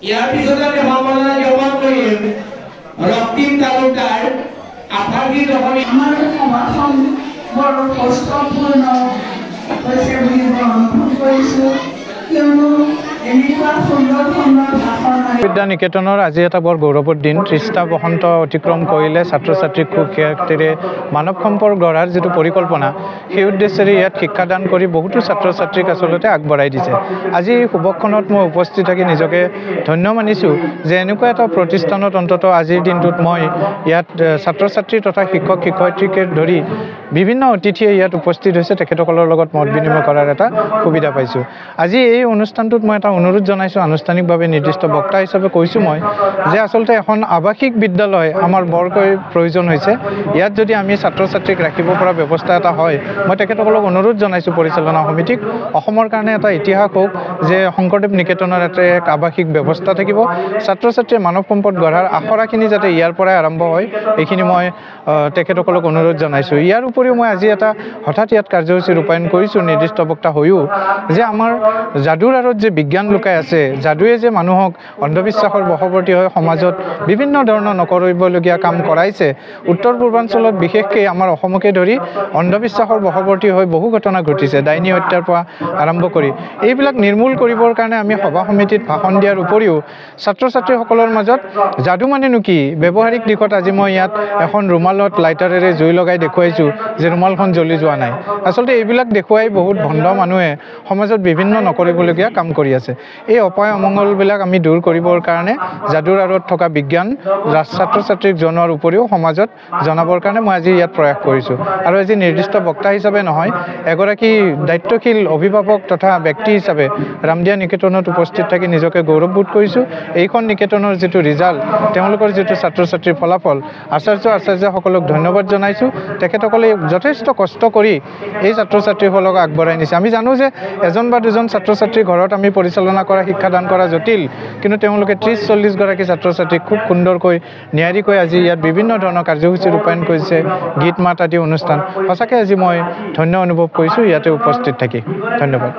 ইয়াৰ পিছতে আমি সম্বৰ্ধনা জ্ঞাপন কৰিম ৰক্তিম তালুকদাৰ আঠাশী দশমী আমাৰ সমাজখন বৰ কষ্টপূৰ্ণ হৈছে বুলি মই অনুভৱ কৰিছোঁ কিয়নো এনেকুৱা সুন্দৰ সুন্দৰ ভাষণ বিদ্যা নিকেতনৰ আজি এটা বৰ গৌৰৱৰ দিন 30টা বসন্ত অতিক্ৰম কৰিলে ছাত্ৰ ছাত্ৰীক খুব শিক্ষাৰ্থীৰে মানৱ সম্পদ গঢ়াৰ যিটো পৰিকল্পনা সেই উদ্দেশ্যেৰে ইয়াত শিক্ষাদান কৰি বহুতো ছাত্ৰ ছাত্ৰীক আচলতে আগবঢ়াই দিছে। আজি এই শুভক্ষণত মই উপস্থিত থাকি নিজকে ধন্য মানিছোঁ যে এনেকুৱা এটা প্ৰতিষ্ঠানত অন্তত আজিৰ দিনটোত মই ইয়াত ছাত্ৰ ছাত্ৰী তথা শিক্ষক শিক্ষয়িত্ৰীকে ধৰি বিভিন্ন অতিথিয়ে ইয়াত উপস্থিত হৈছে তেখেতসকলৰ লগত মত বিনিময় কৰাৰ এটা সুবিধা পাইছোঁ। আজি এই অনুষ্ঠানটোত মই এটা অনুৰোধ জনাইছোঁ আনুষ্ঠানিকভাৱে নিৰ্দিষ্ট বক্তা হিচাপে কৈছোঁ মই যে আচলতে এখন আৱাসিক বিদ্যালয় আমাৰ বৰকৈ প্ৰয়োজন হৈছে। ইয়াত যদি আমি ছাত্ৰ ছাত্ৰীক ৰাখিব পৰা ব্যৱস্থা এটা হয় মই তেখেতসকলক অনুৰোধ জনাইছোঁ পৰিচালনা সমিতিক অসমৰ কাৰণে এটা ইতিহাস হওক যে শংকৰদেৱ নিকেতনৰ এটা এক আৱাসিক ব্যৱস্থা থাকিব। ছাত্ৰ ছাত্ৰীয়ে মানৱ সম্পদ গঢ়াৰ আখৰাখিনি যাতে ইয়াৰ পৰাই আৰম্ভ হয় এইখিনি মই তেখেতসকলক অনুৰোধ জনাইছোঁ। ইয়াৰ উপৰিও মই আজি এটা হঠাৎ ইয়াত কাৰ্যসূচী ৰূপায়ণ কৰিছোঁ নিৰ্দিষ্ট বক্তা হৈও যে আমাৰ যাদুৰ আঁৰত যে বিজ্ঞান লুকাই আছে, যাদুৱে যে মানুহক অন্ধবিশ্বাসৰ বশৱৰ্তী হৈ সমাজত বিভিন্ন ধৰণৰ নকৰিবলগীয়া কাম কৰাইছে। উত্তৰ পূৰ্বাঞ্চলত বিশেষকৈ আমাৰ অসমকে ধৰি অন্ধবিশ্বাসৰ বশৱৰ্তী হৈ বহু ঘটনা ঘটিছে, ডাইনী হত্যাৰ পৰা আৰম্ভ কৰি এইবিলাক নিৰ্মূল কৰিবৰ কাৰণে আমি সভা সমিতিত ভাষণ দিয়াৰ উপৰিও ছাত্ৰ ছাত্ৰীসকলৰ মাজত যাদু মানেনো কি ব্যৱহাৰিক দিশত আজি মই ইয়াত এখন ৰুমালত লাইটাৰেৰে জুই লগাই দেখুৱাইছোঁ যে ৰুমালখন জ্বলি যোৱা নাই। আচলতে এইবিলাক দেখুৱাই বহুত ভণ্ড মানুহে সমাজত বিভিন্ন নকৰিবলগীয়া কাম কৰি আছে। এই অপায় অমংগলবিলাক আমি দূৰ কৰিবৰ কাৰণে যাদুৰ আঁৰত থকা বিজ্ঞান ছাত্ৰ ছাত্ৰীক জনোৱাৰ উপৰিও সমাজত জনাবৰ কাৰণে মই আজি ইয়াত প্ৰয়াস কৰিছোঁ। আৰু আজি নিৰ্দিষ্ট বক্তা হিচাপে নহয় এগৰাকী দায়িত্বশীল অভিভাৱক তথা ব্যক্তি হিচাপে ৰামদিয়া নিকেতনত উপস্থিত থাকি নিজকে গৌৰৱবোধ কৰিছোঁ। এইখন নিকেতনৰ যিটো ৰিজাল্ট তেওঁলোকৰ যিটো ছাত্ৰ ছাত্ৰীৰ ফলাফল আচাৰ্যসকলক ধন্যবাদ জনাইছোঁ। তেখেতসকলে যথেষ্ট কষ্ট কৰি এই ছাত্ৰ ছাত্ৰীসকলক আগবঢ়াই নিছে। আমি জানো যে এজন বা দুজন ছাত্ৰ ছাত্ৰীৰ ঘৰত আমি পৰিচালনা কৰা শিক্ষাদান কৰা জটিল, কিন্তু তেওঁলোকে 30-40 গৰাকী ছাত্ৰ ছাত্ৰীক খুব সুন্দৰকৈ নিয়াৰিকৈ আজি ইয়াত বিভিন্ন ধৰণৰ কাৰ্যসূচী ৰূপায়ণ কৰিছে, গীত মাত আদি অনুষ্ঠান। সঁচাকৈ আজি মই ধন্য অনুভৱ কৰিছোঁ ইয়াতে উপস্থিত থাকি। ধন্যবাদ।